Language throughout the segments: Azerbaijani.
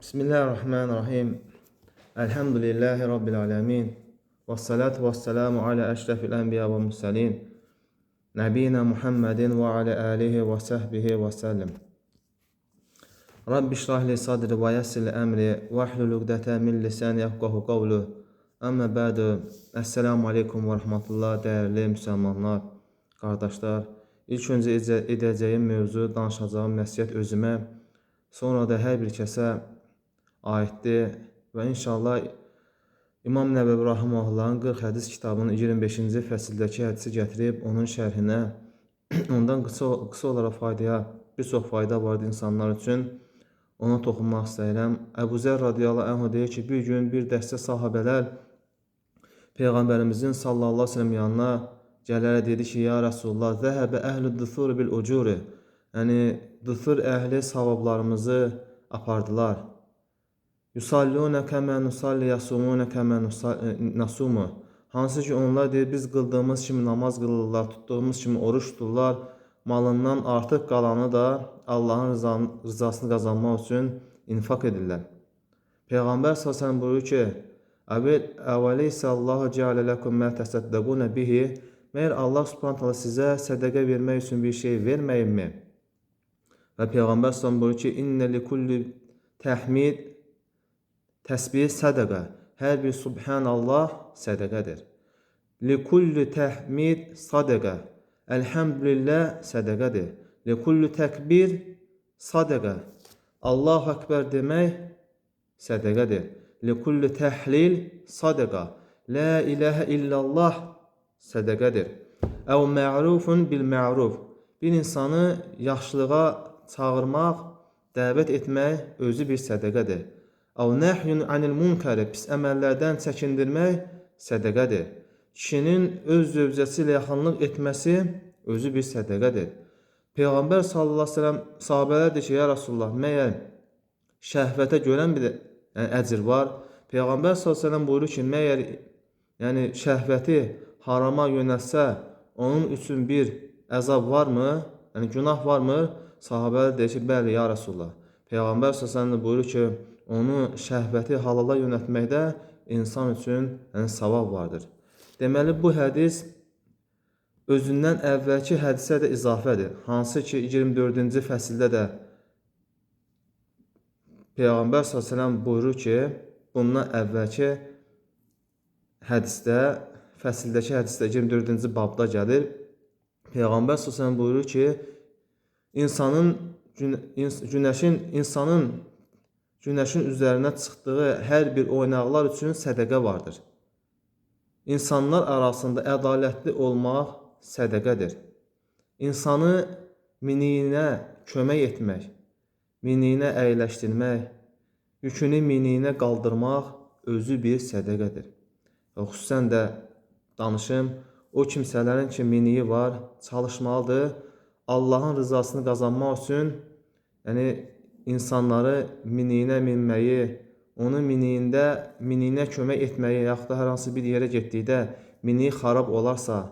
Bismillahirrahmanirrahim. Elhamdülillahi Rabbil alemin. Və salatu və selamu alə əşrafil ənbiya və mürsəlin. Nəbiyina Muhammedin və alə alihi və səhbihi və səlləm. Rabbi şrahli sadri və yəssir əmri və hlul uqdətə min lisani yefqahu qavlu. Əmmə bədu. Esselamu aleykum və rahmetullah, dəyərli müsəlmanlar, qardaşlar. İlk öncə edəcəyim mövzu, danışacağım nəsihət özümə, sonra da hər bir kəsə aiddir və inşallah İmam Nəvəvi Rahimahullahın 40 hədis kitabının 25-ci fəsildəki hədisi gətirib onun şərhinə, ondan qısa olaraq bir çox fayda vardı insanlar üçün, ona toxunmaq istəyirəm. Əbu Zər radiyallahu anh deyir ki, bir gün bir dəstə sahabələr Peyğəmbərimizin sallallahu aleyhi ve sellem yanına gələrək dedi ki, ya Rasulullah, zəhəbə əhlü düfur bil ucuri, yəni düfur əhli savablarımızı apardılar. Yusalluna kəmə nusalli, yasumuna kəmə nasumu. Hansı ki onlar deyir, biz qıldığımız kimi namaz qılırlar, tutduğumuz kimi oruç tuturlar, malından artıq qalanı da Allahın rızasını qazanmaq üçün infak edirlər. Peyğəmbər s.ə.v buyurur ki, əvəleysə Allahu cəalə ləkum mə təsəddəqunə bihi, məyər Allah subhanətələ sizə sədəqə vermək üçün bir şey verməyinmi? Və Peyğəmbər s.ə.v buyurur ki, İnnə li kulli təhmid təsbih sədəqə. Hər bir subhanallah sədəqədir. Li kulli təhmid sadəqə. Elhamdülillah sədəqədir. Li kulli təkbir sadəqə. Allahu Ekber demək sədəqədir. Li kulli təhlil sadəqə. La ilahə illallah sədəqədir. Əv ma'rufun bil ma'ruf. Bir insanı yaxşılığa çağırmaq, dəvət etmək özü bir sədəqədir. Əv nəhyun anil munkəri, pis əməllərdən çəkindirmək sədəqədir. Kişinin öz zövcəsi ilə yaxınlıq etməsi özü bir sədəqədir. Peyğəmbər sallallahu aleyhi ve sellem sahabələr deyir ki, ya Rasulullah, məyər şəhvətə görən bir əcr var? Peyğəmbər sallallahu aleyhi ve sellem buyurur ki, məyər şəhvəti harama yönəlsə, onun üçün bir əzab varmı? Yəni günah varmı? Sahabələr deyir ki, bəli, ya Rasulullah. Peyğəmbər sallallahu aleyhi ve sellem buyurur ki, onu şəhvəti halala yönəltməkdə insan üçün savab vardır. Deməli, bu hədis özündən əvvəlki hədisə də izafədir. Hansı ki, 24-cü fəsildə də Peyğəmbər s.ə.v buyurur ki, bundan əvvəlki hədisdə, fəsildəki hədisdə 24-cü babda gəlir. Peyğəmbər s.ə.v buyurur ki, günəşin üzərinə çıxdığı hər bir oynaqlar üçün sədəqə vardır. İnsanlar arasında ədalətli olmaq sədəqədir. İnsanı miniyinə kömək etmək, miniyinə əyləşdirmək, yükünü miniyinə qaldırmaq özü bir sədəqədir. Xüsusən də danışım, o kimsələrin ki, miniyi var, çalışmalıdır. Allahın rızasını qazanmaq üçün, insanları miniyinə minməyi, onun miniyinə kömək etməyi, yaxud da hər hansı bir yerə getdikdə miniyi xarab olarsa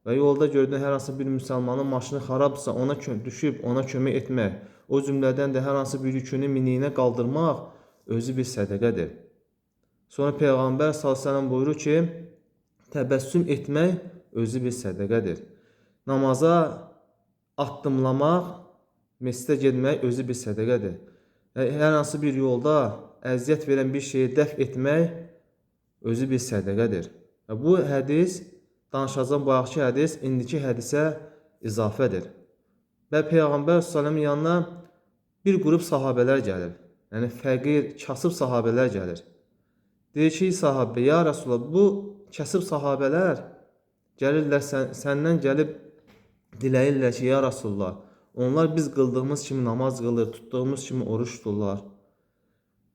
və yolda gördüyün hər hansı bir müsəlmanın maşını xarabdırsa, ona düşüb, ona kömək etmək, o cümlədən də hər hansı bir yükünü miniyinə qaldırmaq özü bir sədəqədir. Sonra Peyğəmbər s.ə.v buyurur ki, təbəssüm etmək özü bir sədəqədir. Namaza addımlamaq, məscidə getmək özü bir sədəqədir. Hər hansı bir yolda əziyyət verən bir şeyi dəf etmək özü bir sədəqədir. Bu hədis, danışacağım bayaqki hədis, indiki hədisə izafədir. Və Peyğəmbər s.ə.v yanına bir qrup sahabələr gəlir. Yəni, fəqir, kasıb sahabələr gəlir. Deyir ki, sahabə, ya Rasulullah, bu kasıb sahabələr gəlirlər, səndən gəlib diləyirlər ki, ya Rasulullah, onlar biz qıldığımız kimi namaz qılır, tutduğumuz kimi oruç tuturlar.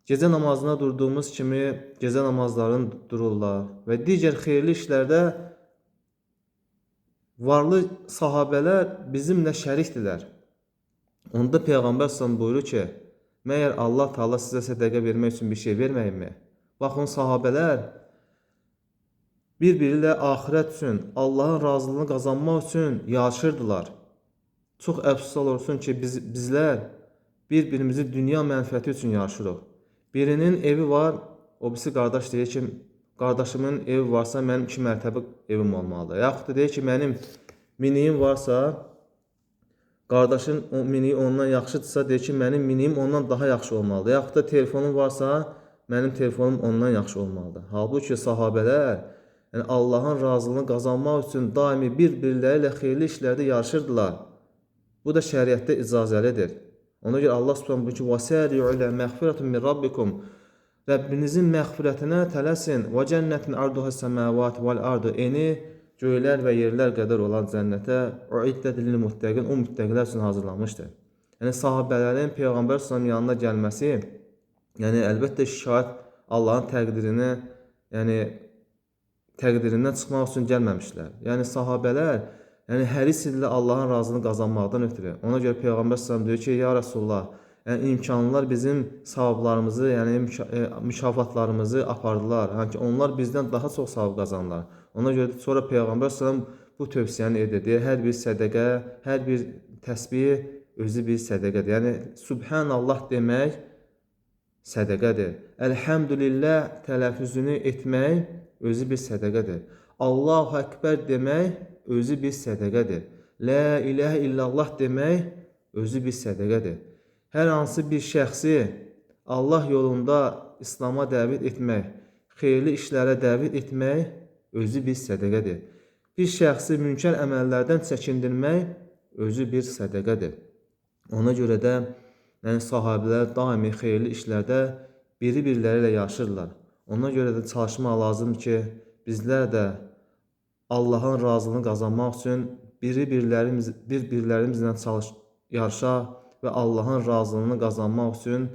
Gecə namazına durduğumuz kimi gecə namazlarını dururlar və digər xeyirli işlərdə varlı sahabələr bizimlə şərikdirlər. Onda Peyğəmbər s.ə.v buyurur ki, məyər Allah Teala sizə sədəqə vermək üçün bir şey verməyinmi? Baxın, sahabələr bir-biri ilə axirət üçün, Allahın razılığını qazanmaq üçün yarışırdılar. Çox əfsuslar olsun ki, bizlər bir-birimizi dünya mənfəəti üçün yarışırıq. Birinin evi var, o birisi qardaş deyir ki, qardaşımın evi varsa mənim 2 mərtəbə evim olmalıdır. Yaxud da deyir ki, mənim miniyim varsa, qardaşın o miniyi ondan yaxşıdırsa, deyir ki, mənim miniyim ondan daha yaxşı olmalıdır. Yaxud da telefonum varsa, mənim telefonum ondan yaxşı olmalıdır. Halbuki sahabələr yəni Allahın razılığını qazanmaq üçün daimi bir-birləri ilə xeyirli işlərdə yarışırdılar. Bu da şəriətdə icazəlidir. Ona görə Allah Subhanahu buyurur ki: "Vasari'u ilə məğfiratun min rabbikum." Rəbbinizin məğfirətinə tələsin. "Və cənnətin arduha səmavati vel ardu." Eni göylər və yerlər qədər olan cənnətə uiddat lil muttəqin, o müttəqilər üçün hazırlanmışdır. Yəni sahabələrin Peyğəmbər sallallahu yanına gəlməsi, yəni əlbəttə şikayət Allahın təqdirini, yəni təqdirindən çıxmaq üçün gəlməmişlər. Yəni sahabələr yəni həris idilər Allahın razılığını qazanmaqdan ötürü. Ona görə Peyğəmbər sallallahu deyir ki, ya Rasulullah, yəni imkanlar bizim savablarımızı, yəni mükafatlarımızı apardılar. Yəni ki, onlar bizdən daha çox savab qazanırlar. Ona görə sonra Peyğəmbər sallallahu bu tövsiyəni edir. Deyir, hər bir sədəqə, hər bir təsbih özü bir sədəqədir. Yəni Subhanallah demək sədəqədir. Elhamdülillah tələffüzünü etmək özü bir sədəqədir. Allahu Ekber demək özü bir sədəqədir. La ilahe illallah demək özü bir sədəqədir. Hər hansı bir şəxsi Allah yolunda İslam'a dəvət etmək, xeyirli işlərə dəvət etmək özü bir sədəqədir. Bir şəxsi münkər əməllərdən çəkindirmək özü bir sədəqədir. Ona görə də yəni sahabələr daimi xeyirli işlərdə biri-birləri ilə yarışırlar. Ona görə də çalışmaq lazımdır ki, bizlər də Allahın razılığını qazanmaq üçün bir-birlərimizlə yarışaq və Allahın razılığını qazanmaq üçün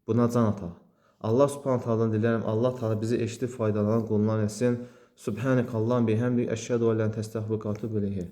buna can ataq. Allah Subhanahu taala'dan diləyirəm, Allah Taala bizi eşidib faydalanan qulundan etsin. Subhanakallahumma bihamdik, əşhədu en la ilahe illə entə, estəğfiruke və etûbü ileyh.